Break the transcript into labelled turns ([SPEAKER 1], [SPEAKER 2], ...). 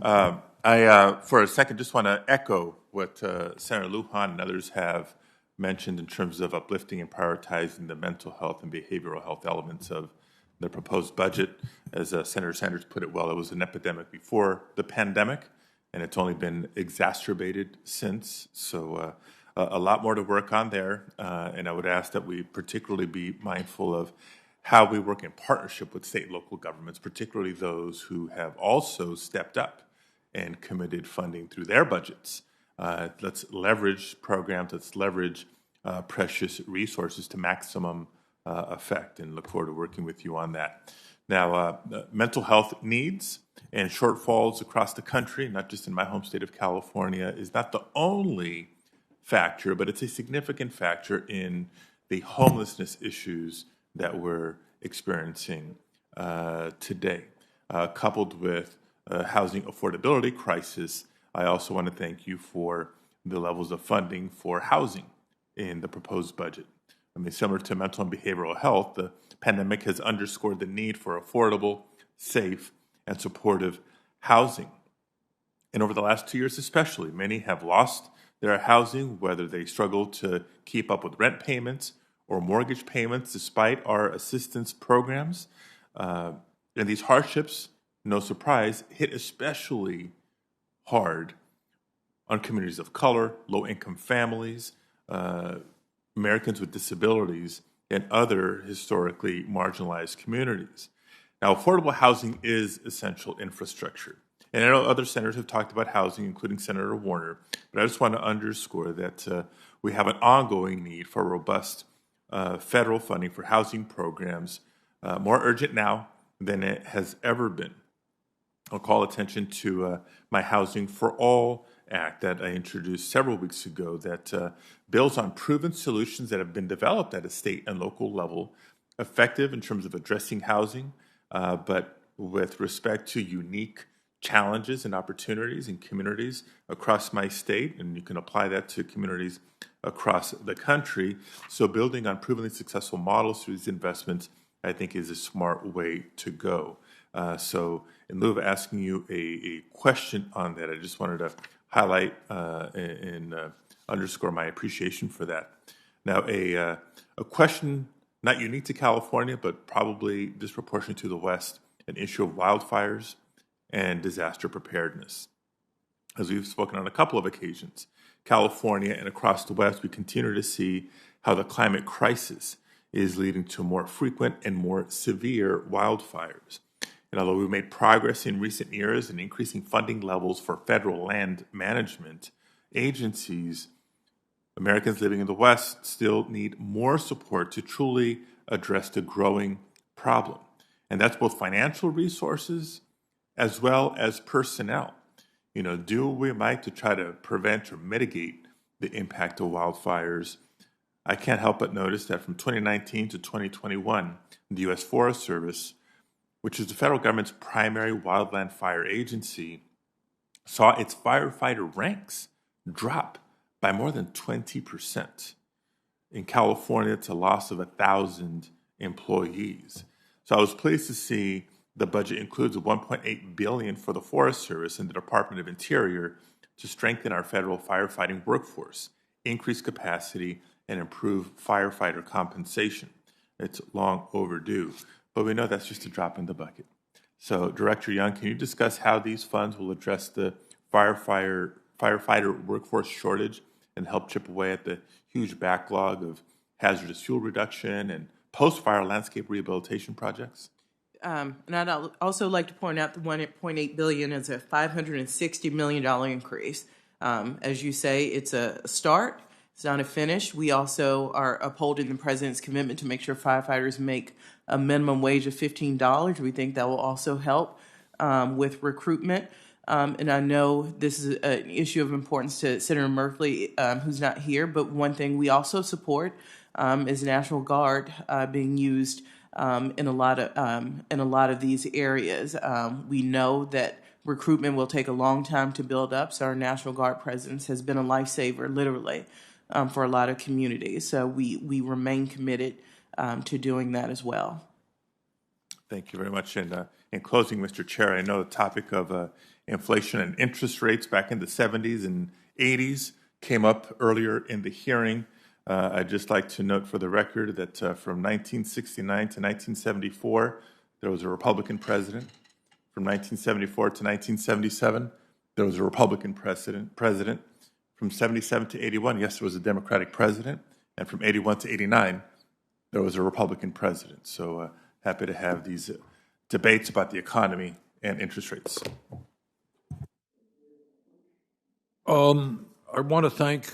[SPEAKER 1] For a second, just want to echo what Senator Lujan and others have mentioned in terms of uplifting and prioritizing the mental health and behavioral health elements of the proposed budget. As Senator Sanders put it well, it was an epidemic before the pandemic, and it's only been exacerbated since. So a lot more to work on there, and I would ask that we particularly be mindful of how we work in partnership with state and local governments, particularly those who have also stepped up and committed funding through their budgets. Let's leverage programs, let's leverage precious resources to maximum effect, and look forward to working with you on that. Now, mental health needs and shortfalls across the country, not just in my home state of California, is not the only factor, but it's a significant factor in the homelessness issues that we're experiencing today, coupled with housing affordability crisis. I also want to thank you for the levels of funding for housing in the proposed budget. I mean, similar to mental and behavioral health, the pandemic has underscored the need for affordable, safe, and supportive housing. And over the last 2 years especially, many have lost their housing, whether they struggle to keep up with rent payments or mortgage payments despite our assistance programs. And these hardships, no surprise, hit especially hard on communities of color, low-income families, Americans with disabilities, and other historically marginalized communities. Now, affordable housing is essential infrastructure. And I know other senators have talked about housing, including Senator Warner, but I just want to underscore that we have an ongoing need for robust federal funding for housing programs, more urgent now than it has ever been. I'll call attention to my Housing for All Act that I introduced several weeks ago that builds on proven solutions that have been developed at a state and local level, effective in terms of addressing housing, but with respect to unique challenges and opportunities in communities across my state, and you can apply that to communities across the country. So building on provenly successful models through these investments, I think, is a smart way to go. So in lieu of asking you a question on that, I just wanted to highlight and underscore my appreciation for that. Now, a question not unique to California, but probably disproportionate to the West, an issue of wildfires and disaster preparedness. As we've spoken on a couple of occasions, California and across the West, we continue to see how the climate crisis is leading to more frequent and more severe wildfires. And although we've made progress in recent years in increasing funding levels for federal land management agencies, Americans living in the West still need more support to truly address the growing problem. And that's both financial resources as well as personnel. You know, do what we might to try to prevent or mitigate the impact of wildfires. I can't help but notice that from 2019 to 2021, the U.S. Forest Service, which is the federal government's primary wildland fire agency, saw its firefighter ranks drop by more than 20%. In California, it's a loss of 1,000 employees. So I was pleased to see the budget includes $1.8 billion for the Forest Service and the Department of Interior to strengthen our federal firefighting workforce, increase capacity, and improve firefighter compensation. It's long overdue, but we know that's just a drop in the bucket. So, Director Young, can you discuss how these funds will address the firefighter workforce shortage and help chip away at the huge backlog of hazardous fuel reduction and post-fire landscape rehabilitation projects?
[SPEAKER 2] And I'd also like to point out the $1.8 billion is a $560 million increase. As you say, it's a start. It's not a finish. We also are upholding the president's commitment to make sure firefighters make a minimum wage of $15. We think that will also help with recruitment. And I know this is an issue of importance to Senator Merkley, who's not here, but one thing we also support is National Guard being used in a lot of these areas. We know that recruitment will take a long time to build up, so our National Guard presence has been a lifesaver, literally, for a lot of communities. So we remain committed to doing that as well.
[SPEAKER 1] Thank you very much. And in closing, Mr. Chair, I know the topic of inflation and interest rates back in the 70s and 80s came up earlier in the hearing. I'd just like to note for the record that from 1969 to 1974, there was a Republican president. From 1974 to 1977, there was a Republican president. From 77 to 81, yes, there was a Democratic president. And from 81 to 89, there was a Republican president. So happy to have these debates about the economy and interest rates.
[SPEAKER 3] I want to thank